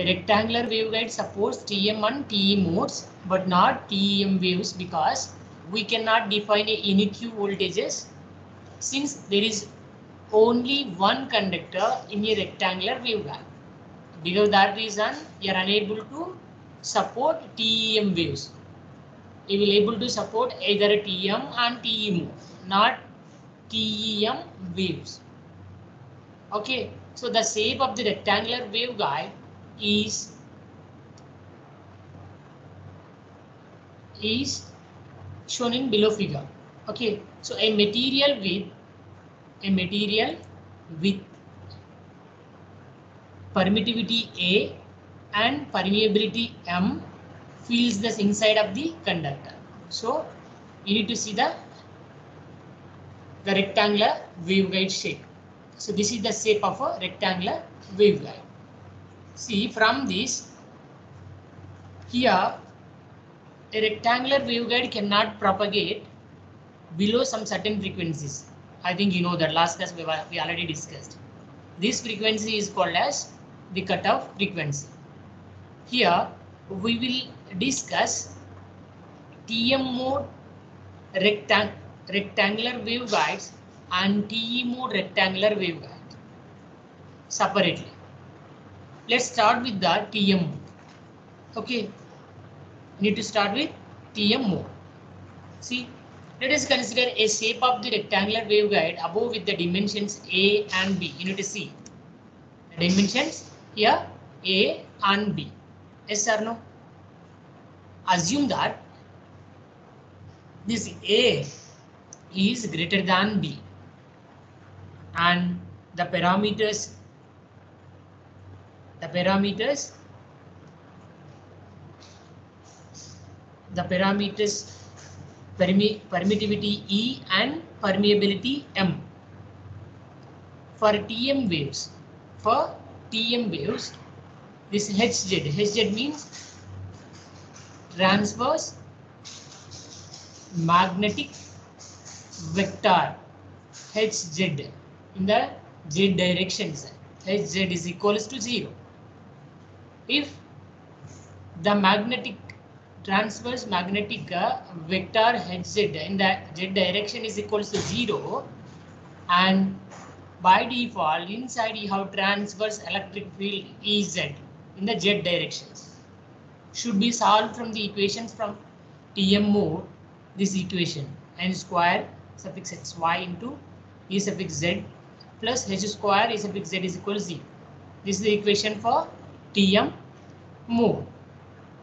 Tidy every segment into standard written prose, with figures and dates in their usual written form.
A rectangular waveguide supports TM and TE modes, but not TEM waves because we cannot define a unit Q voltages since there is only one conductor in a rectangular waveguide. Because of that reason, you are unable to support TEM waves. You will able to support either TM and TE mode, not TEM waves. Okay, so the shape of the rectangular waveguide is shown in below figure. Okay, so a material with permittivity A and permeability M fills the inside of the conductor. So you need to see the rectangular waveguide shape. So this is the shape of a rectangular waveguide. See from this, here a rectangular waveguide cannot propagate below some certain frequencies. I think you know that last class we already discussed. This frequency is called as the cutoff frequency. Here we will discuss TM mode rectangular waveguides and TE mode rectangular waveguides separately. Let's start with the TM mode. Okay, need to start with TM mode. See, let us consider a shape of the rectangular waveguide above with the dimensions A and B. You need to see the dimensions here A and B. Yes or no? Assume that this A is greater than B and the parameters permittivity E and permeability M. For TM waves, this Hz means transverse magnetic vector Hz in the Z directions. Hz is equals to 0. If the transverse magnetic vector Hz in the Z direction is equals to 0, and by default inside you have transverse electric field Ez in the Z directions, should be solved from the equations from TM mode. This equation n square suffix xy into E suffix z plus h square E suffix z is equal to 0. This is the equation for TM mode.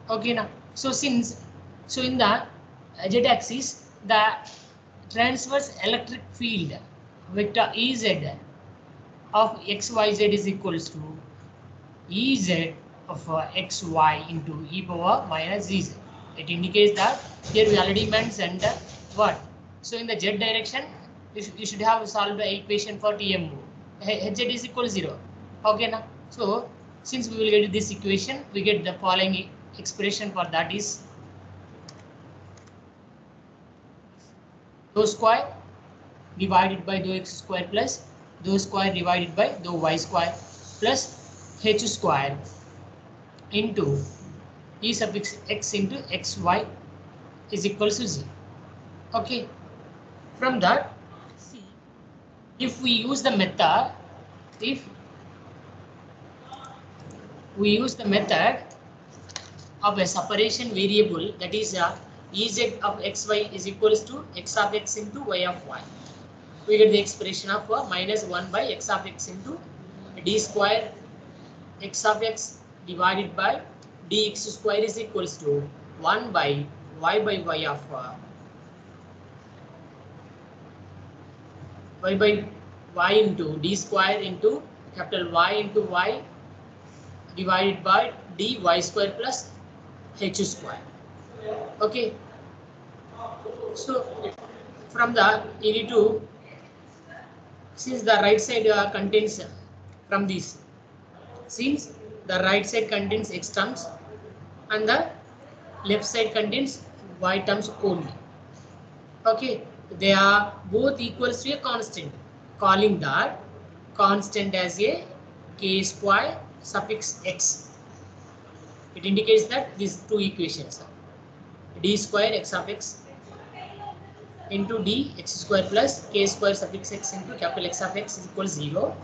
Okay, now so in the z axis the transverse electric field vector Ez of xyz is equals to Ez of xy into e power minus z. It indicates that here we already mentioned what. So in the z direction you should have solved the equation for TM mode. Hz is equal to 0. Okay, now so since we will get this equation, we get the following expression for that is dou square divided by dou x square plus dou square divided by dou y square plus h square into E suffix x into xy is equal to 0. Okay, from that, see, if we use the method, of a separation variable, that is Ez of xy is equals to x of x into y of y, we get the expression of minus 1 by x of x into d square x of x divided by dx square is equals to 1 by y of y by y into d square into capital Y into y divided by dy square plus h square. Okay, so from the you need to, since the right side contains from this, since the right side contains x terms and the left side contains y terms only. Okay, they are both equals to a constant, calling that constant as a k square suffix x. It indicates that these two equations, d square x of x into d x square plus k square suffix x into capital X of x is equal 0.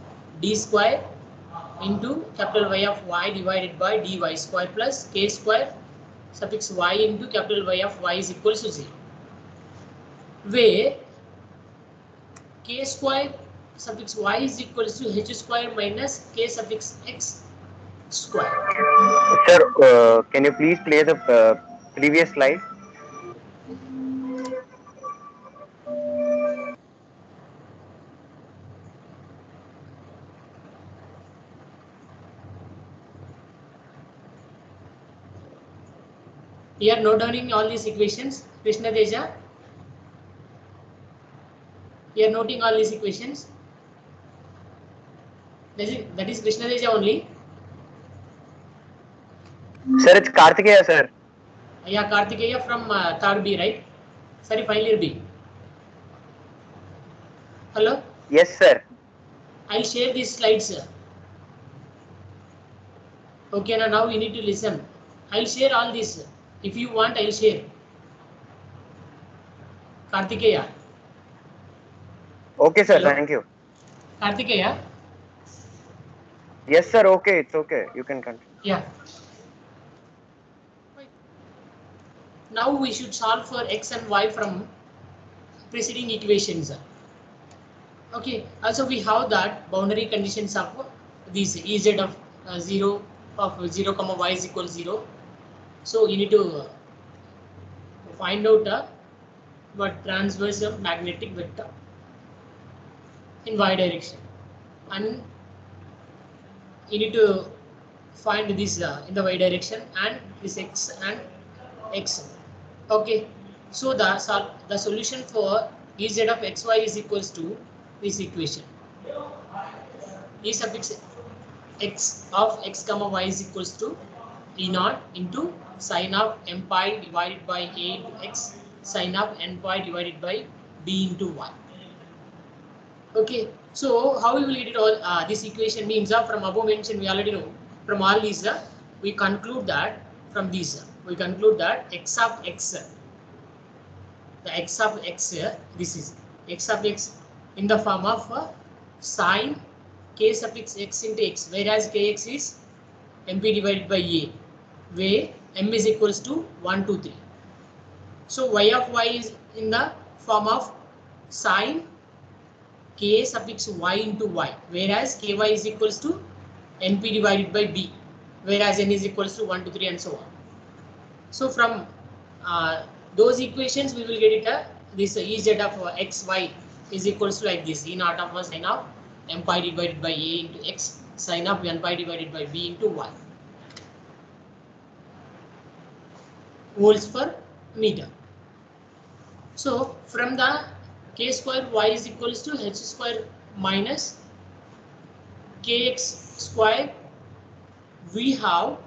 D square into capital Y of y divided by dy square plus k square suffix y into capital Y of y is equal to 0. Where k square suffix y is equal to h square minus k suffix x square. Sir, can you please play the previous slide? Here note downing all these equations, Krishna Teja. Here noting all these equations. That is Krishna Teja only. Sir, it's Kartikeya, sir. Yeah, Kartikeya from third B, right? Sorry, final year B. Hello? Yes, sir. I'll share these slides. Okay, now you need to listen. I'll share all this. If you want, I'll share. Kartikeya. Okay, sir. Hello? Thank you. Kartikeya? Yes, sir. Okay, it's okay. You can continue. Yeah. Now we should solve for x and y from preceding equations. Okay. Also we have that boundary conditions of these Ez of 0 comma y is equal 0. So you need to find out what transverse of magnetic vector in y direction, and you need to find this in the y direction and this x and x. Okay, so the solution for Ez of xy is equals to this equation. E suffix x of x comma y is equals to E naught into sine of m pi divided by a into x sine of n pi divided by b into y. Okay, so how we will get it all? This equation means from above mentioned we already know. From all these, we conclude that from these we conclude that x of x, the x of x, this is x of x in the form of sine k suffix x into x, whereas kx is mp divided by a, where m is equals to 1, 2, 3. So y of y is in the form of sine k suffix y into y, whereas ky is equals to np divided by b, whereas n is equals to 1, 2, 3 and so on. So from those equations we will get it this Ez of xy is equals to like this, E naught of sine of m pi divided by a into x sine of n pi divided by b into y, volts per meter. So from the k square y is equals to h square minus kx square, we have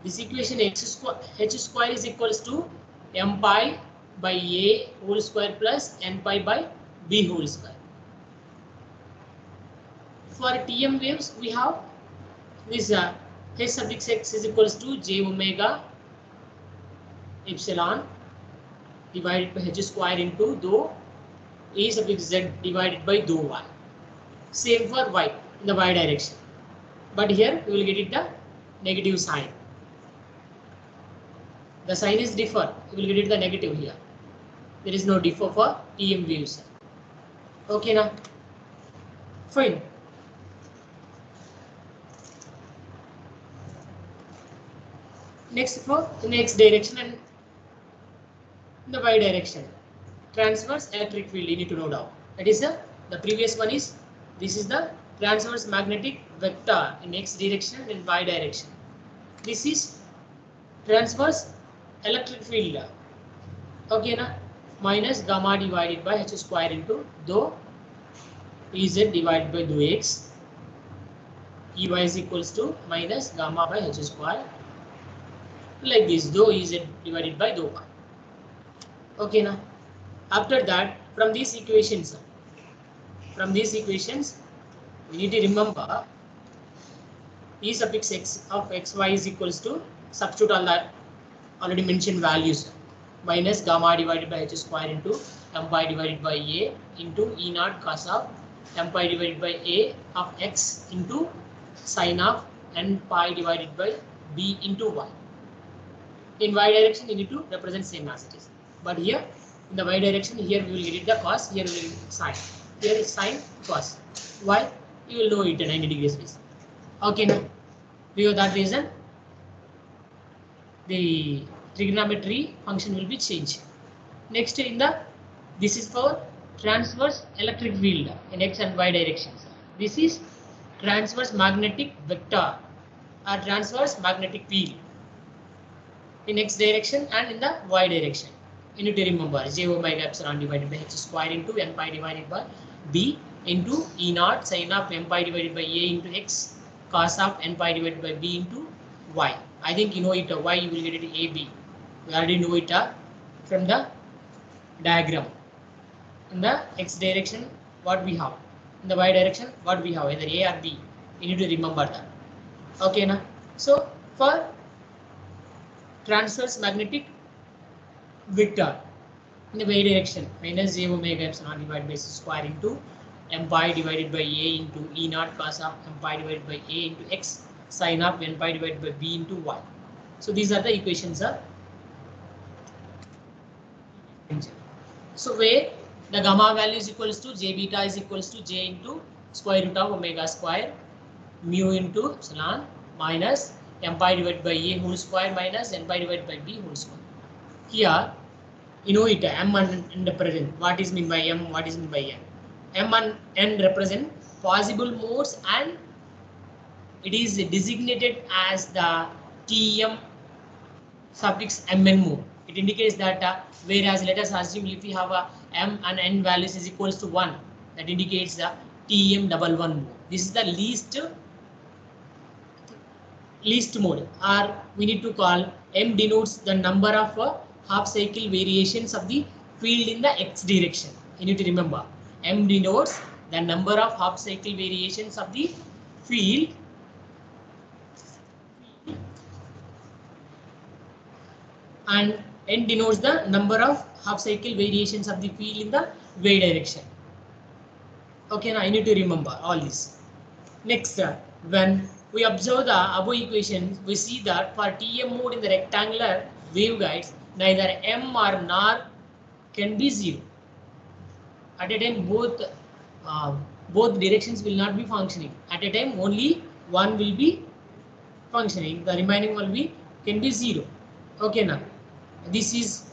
this equation h square is equals to m pi by a whole square plus n pi by b whole square. For TM waves we have this h suffix x is equals to j omega epsilon divided by h square into dou a suffix z divided by dou y. Same for y in the y direction, but here we will get it the negative sign. The sign is differ, you will get it the negative here. There is no differ for TM waves. Okay now, fine. Next for in the x direction and in the y direction, transverse electric field you need to know down. That is the previous one is, this is the transverse magnetic vector in x direction and y direction. This is transverse electric field. Okay na, minus gamma divided by h square into dou Ez divided by dou x, Ey is equals to minus gamma by h square, like this, dou Ez divided by dou y. Okay na, after that from these equations we need to remember E suffix x of xy is equals to substitute all the already mentioned values. Minus gamma divided by h square into m pi divided by a into e naught cos of m pi divided by a of x into sine of n pi divided by b into y. In y direction, you need to represent same as it is. But here, in the y direction, here we will get the cos, here we will get sine. Here is sine, cos. Why? You will know it at 90 degrees space. Okay, now, because of that reason, the trigonometry function will be changed. Next, this is for transverse electric field in x and y directions. This is transverse magnetic vector or transverse magnetic field in x direction and in the y direction. You need to remember j omega epsilon divided by h square into n pi divided by b into e naught sine of m pi divided by a into x cos of n pi divided by b into y. I think you know it. Y you will get it ab. We already know it from the diagram. In the x direction, what we have. In the y direction, what we have, either a or b. You need to remember that. Okay, now. So for transverse magnetic vector in the y direction, minus j omega epsilon divided by square into m pi divided by a into e naught cos of m pi divided by a into x sine of n pi divided by b into y. So these are the equations. So where the gamma value is equals to j beta is equals to j into square root of omega square mu into epsilon minus m pi divided by a whole square minus n pi divided by b whole square. Here, you know it, m and represent. What is mean by m? What is mean by n? M and n represent possible modes and it is designated as the Tm suffix mn mode. It indicates that whereas let us assume if we have a m and n values is equals to 1, that indicates the Tm11 mode. This is the least mode, or we need to call m denotes the number of half cycle variations of the field in the x direction. You need to remember m denotes the number of half cycle variations of the field and n denotes the number of half cycle variations of the field in the y direction. Okay, now I need to remember all this. Next, when we observe the above equation, we see that for Tm mode in the rectangular waveguides, neither m or nor can be 0. At a time, both directions will not be functioning. At a time, only one will be functioning. The remaining will be can be 0. Okay, now this is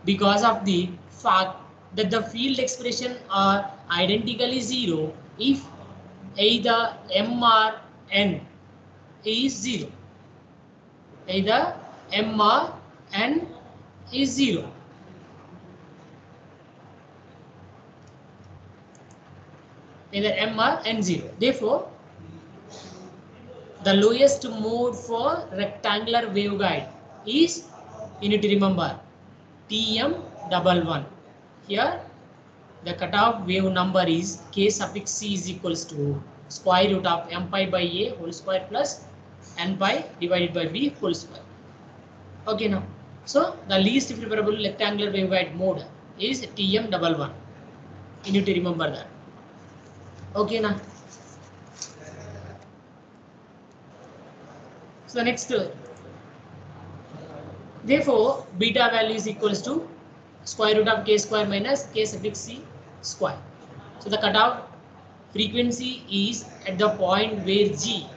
because of the fact that the field expression are identically 0 if either m or n is 0. Either m or n is 0. Either m or n 0. Therefore, the lowest mode for rectangular waveguide is, you need to remember, Tm11. Here, the cutoff wave number is k suffix c is equals to square root of m pi by a whole square plus n pi divided by b whole square. Okay, now, so the least preferable rectangular waveguide mode is Tm11. You need to remember that. Okay, now. So next, therefore, beta value is equals to square root of k square minus k suffix c square. So the cutoff frequency is at the point where g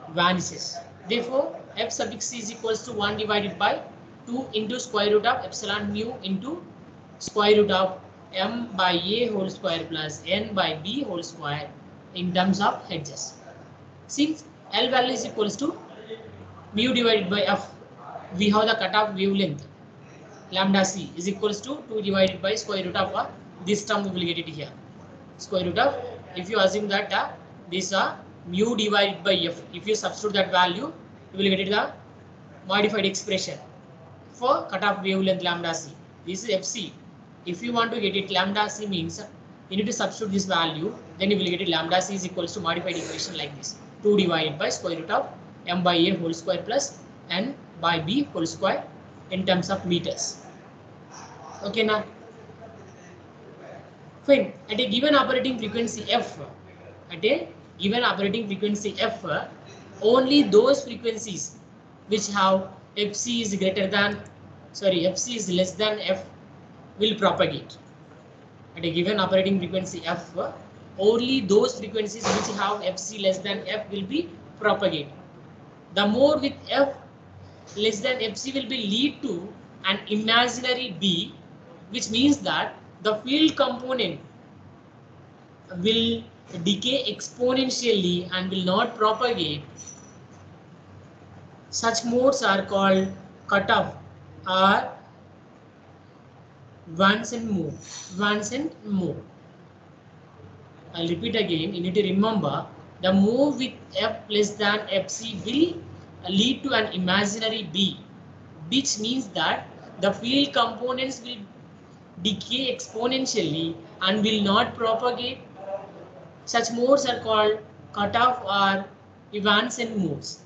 vanishes. Therefore, f suffix c is equals to 1 divided by 2 into square root of epsilon mu into square root of m by a whole square plus n by b whole square in terms of hedges. Since L value is equals to mu divided by f, we have the cutoff wavelength lambda c is equals to 2 divided by square root of this term. We will get it here. Square root of, if you assume that this mu divided by f, if you substitute that value, you will get the modified expression for cutoff wavelength lambda c. This is fc. If you want to get it lambda c means you need to substitute this value, then you will get it lambda c is equals to modified equation like this, 2 divided by square root of m by a whole square plus n by b whole square in terms of meters. Okay, now fine. At a given operating frequency f, at a given operating frequency f, only those frequencies which have fc is greater than, sorry, fc is less than f will propagate. At a given operating frequency f, only those frequencies which have fc less than f will be propagated. The more with f less than fc will be lead to an imaginary b, which means that the field component will decay exponentially and will not propagate. Such modes are called cutoff or Vansen mode. Vansen mode. I'll repeat again. You need to remember the move with f less than fc will lead to an imaginary b, which means that the field components will decay exponentially and will not propagate. Such modes are called cutoff or Evanson modes.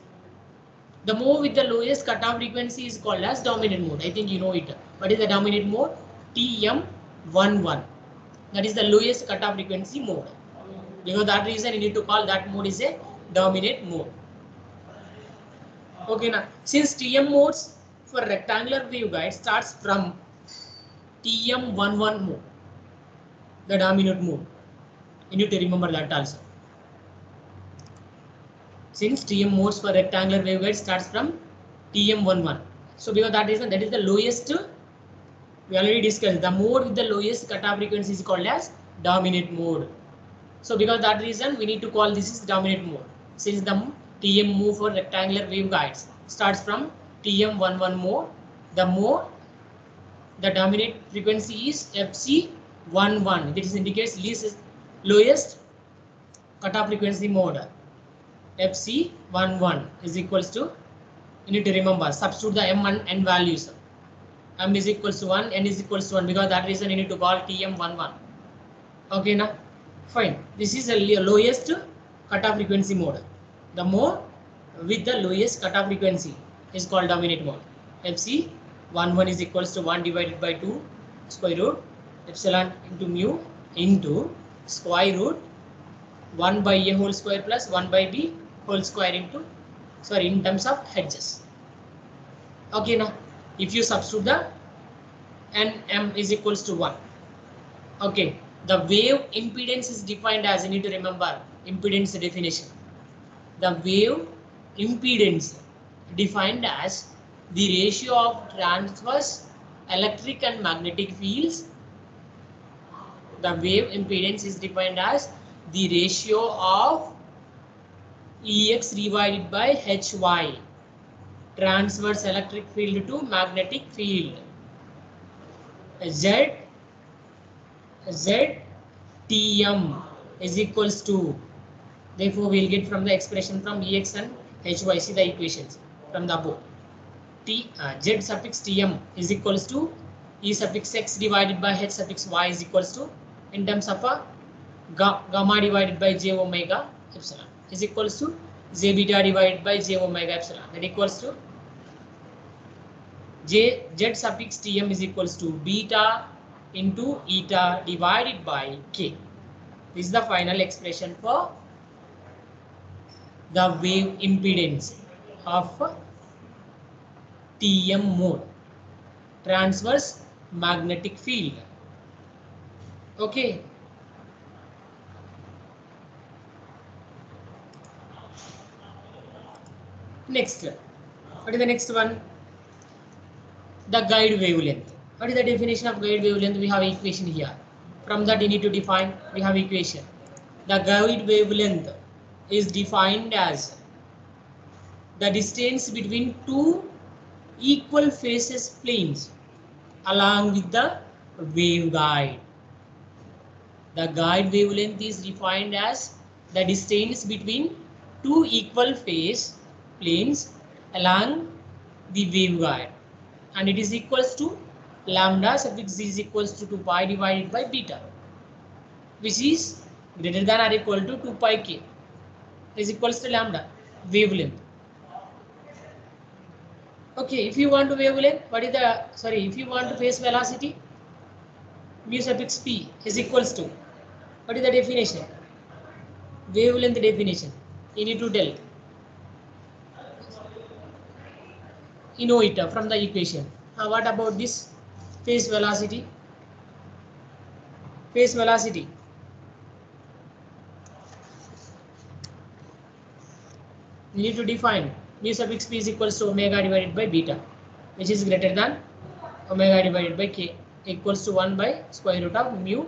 The mode with the lowest cutoff frequency is called as dominant mode. I think you know it. What is the dominant mode? TM11. That is the lowest cutoff frequency mode. Because that reason you need to call that mode is a dominant mode. Okay, now since TM modes for rectangular waveguide starts from TM11 mode, the dominant mode. You need to remember that also. Since TM modes for rectangular waveguide starts from TM11. So because that reason, that is the lowest, we already discussed, the mode with the lowest cutoff frequency is called as dominant mode. So because that reason, we need to call this is dominant mode. Since the TM mode for rectangular waveguides starts from TM11 mode, the dominant frequency is FC11. This indicates lowest cutoff frequency mode. FC11 is equals to, you need to remember, substitute the m and n values. M is equals to 1, n is equals to 1, because that reason you need to call TM11. Okay, now fine. This is the lowest cutoff frequency mode. The mode with the lowest cutoff frequency is called dominant mode. FC11 is equals to 1 divided by 2 square root epsilon into mu into square root 1 by a whole square plus 1 by b whole square into, sorry, in terms of hertz. Okay, now if you substitute the nm is equals to 1. Okay, the wave impedance is defined as, you need to remember impedance definition. The wave impedance defined as the ratio of transverse electric and magnetic fields. The wave impedance is defined as the ratio of Ex divided by Hy, transverse electric field to magnetic field. ZTM is equals to, therefore we will get from the expression from Ex and Hy. See the equations from the above. Z suffix Tm is equals to E suffix x divided by H suffix y is equals to, in terms of a gamma divided by j omega epsilon is equals to j beta divided by j omega epsilon, that equals to z suffix Tm is equals to beta into eta divided by k. This is the final expression for the wave impedance of TM mode, transverse magnetic field. Okay. Next, what is the next one? The guide wavelength. What is the definition of guide wavelength? We have equation here. From that you need to define, we have equation. The guide wavelength is defined as the distance between two equal faces planes along with the waveguide. The guide wavelength is defined as the distance between two equal phase planes along the waveguide, and it is equals to lambda suffix is equals to 2 pi divided by beta, which is greater than or equal to 2 pi k is equals to lambda wavelength. Okay, if you want to wavelength, what is the, sorry, if you want to phase velocity, mu suffix p is equals to, what is the definition? Wavelength definition. You need to tell. You know it from the equation. What about this phase velocity? Phase velocity. You need to define mu suffix p is equals to omega divided by beta, which is greater than omega divided by k, equals to 1 by square root of mu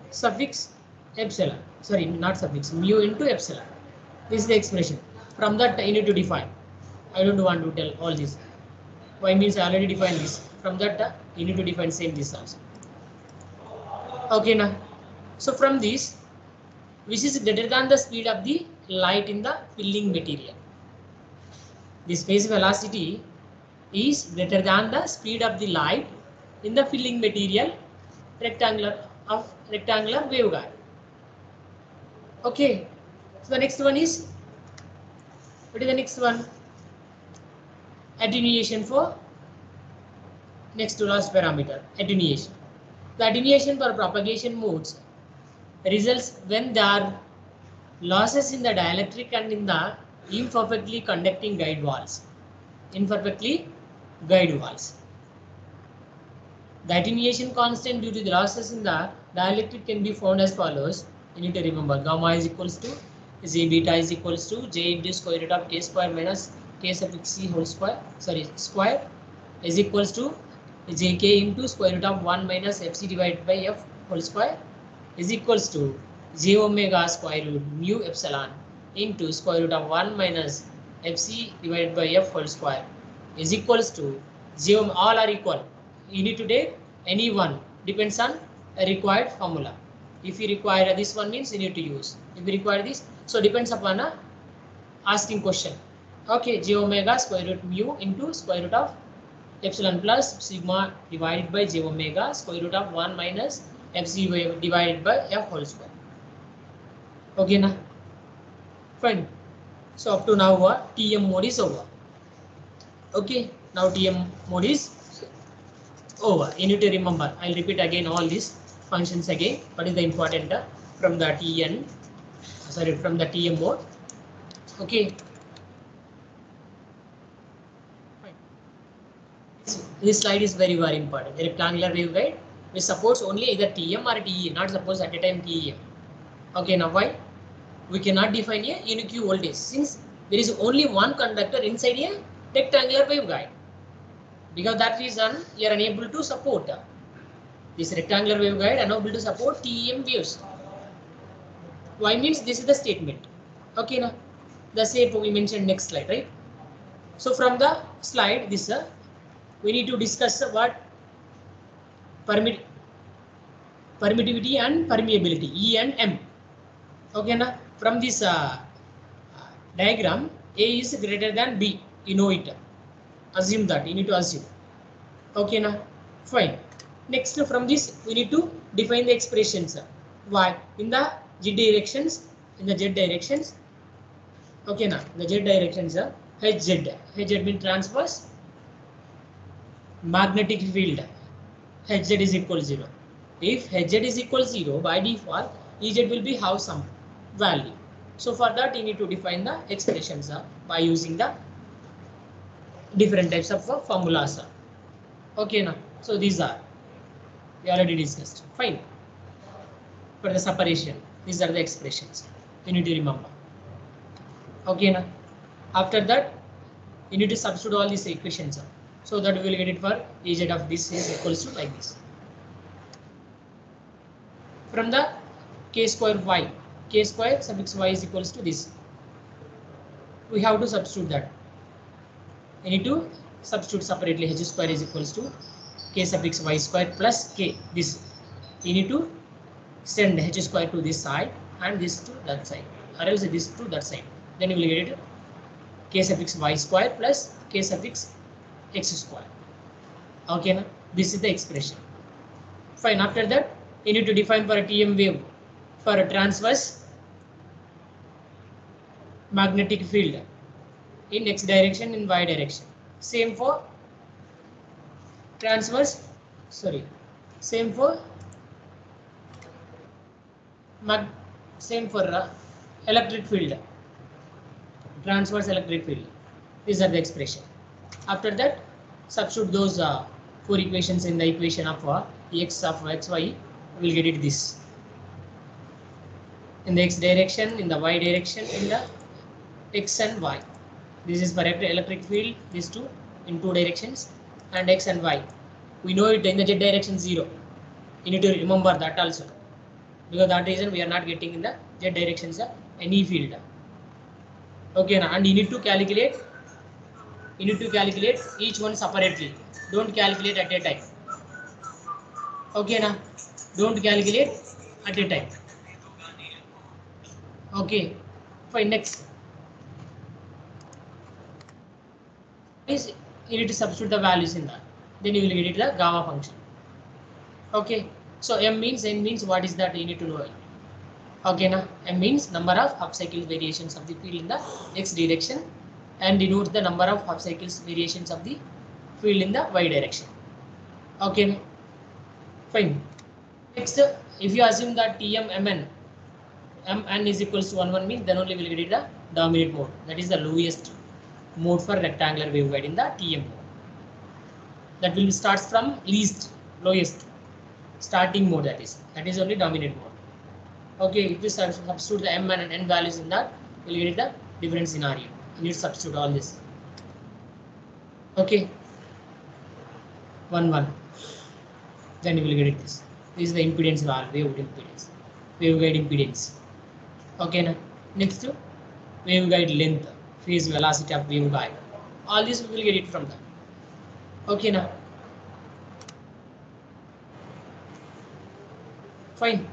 suffix epsilon. Sorry, not suffix, mu into epsilon. This is the expression. From that you need to define. I don't want to tell all this. Why means I already defined this. From that you need to define same this also. Okay now. So from this, which is greater than the speed of the light in the filling material. This phase velocity is greater than the speed of the light in the filling material rectangular waveguide. Okay. So the next one is, what is the next one? Attenuation for next to last parameter, attenuation. The attenuation for propagation modes results when there are losses in the dielectric and in the imperfectly conducting guide walls. Imperfectly guide walls. The attenuation constant due to the losses in the dielectric can be found as follows. You need to remember gamma is equals to Z beta is equals to J into square root of K square minus K suffix C whole square, sorry, square is equals to JK into square root of 1 minus FC divided by F whole square is equals to J omega square root mu epsilon into square root of 1 minus FC divided by F whole square is equals to J, all are equal. You need to take any one, depends on a required formula. If you require this one means you need to use. If you require this, so depends upon a asking question. Okay, J omega square root mu into square root of epsilon plus sigma divided by J omega square root of 1 minus FC divided by F whole square. Okay na? Fine. So up to now TM mode is over. Okay, now TM mode is over. You need to remember. I'll repeat again all these functions again. What is the important from the from the TM mode. Okay. Fine. This slide is very important. The rectangular waveguide which supports only either TM or TE, not suppose at a time TEM. Okay, now why? We cannot define a unique voltage since there is only one conductor inside a rectangular waveguide. Because of that reason, you are unable to support this rectangular waveguide, unable to support TEM waves. Why means this is the statement. Okay, now the same we mentioned next slide, right? So from the slide, this we need to discuss what permittivity and permeability, E and M. Okay, now from this diagram, A is greater than B. You know it. Assume that. You need to assume. Okay, now fine. Next, from this we need to define the expressions. Why? In the Z directions. In the Z directions. Okay, now the Z directions are HZ. HZ means transverse magnetic field. HZ is equal to 0. If HZ is equal to 0, by default EZ will be have some value. So for that you need to define the expressions by using the different types of formulas. Okay, now so these are we already discussed. Fine. For the separation, these are the expressions you need to remember. Okay, now after that you need to substitute all these equations so that we will get it for Ez of this is equals to like this. From the k square y, k square suffix y is equals to this. We have to substitute that. You need to substitute separately. H square is equals to k suffix y square plus k. This you need to send h square to this side and this to that side, or else this to that side. Then you will get it k suffix y square plus k suffix x square. Okay, now this is the expression. Fine. After that, you need to define for a TM wave for a transverse magnetic field in x direction, in y direction. Same for transverse, sorry, same for mag, same for electric field, transverse electric field. These are the expression. After that, substitute those four equations in the equation of x of xy. We'll get it this. In the x direction, in the y direction, in the x and y. This is for electric field, these two in two directions, and x and y. We know it in the z direction 0. You need to remember that also. Because that reason we are not getting in the z directions any field. Okay, now, and you need to calculate each one separately. Don't calculate at a time. Okay, now don't calculate at a time. Okay, fine. Next is you need to substitute the values in that. Then you will get it the gamma function. Okay, so m means what is that you need to know. Okay, now m means number of half cycle variations of the field in the x direction, and denotes the number of half cycles variations of the field in the y direction. Okay, fine. Next, if you assume that mn is equals to 1 means, then only we will get it the dominant mode. That is the lowest mode for rectangular waveguide in the TM mode. That will start from least, lowest, starting mode, that is only dominant mode. Okay, if you substitute the m and n values in that, you will get the different scenario. You need to substitute all this. Okay, 1 then you will get it this. This is the impedance value, waveguide impedance. Okay, now next waveguide length, phase velocity of waveguide. All this we will get it from that. Okay, now fine.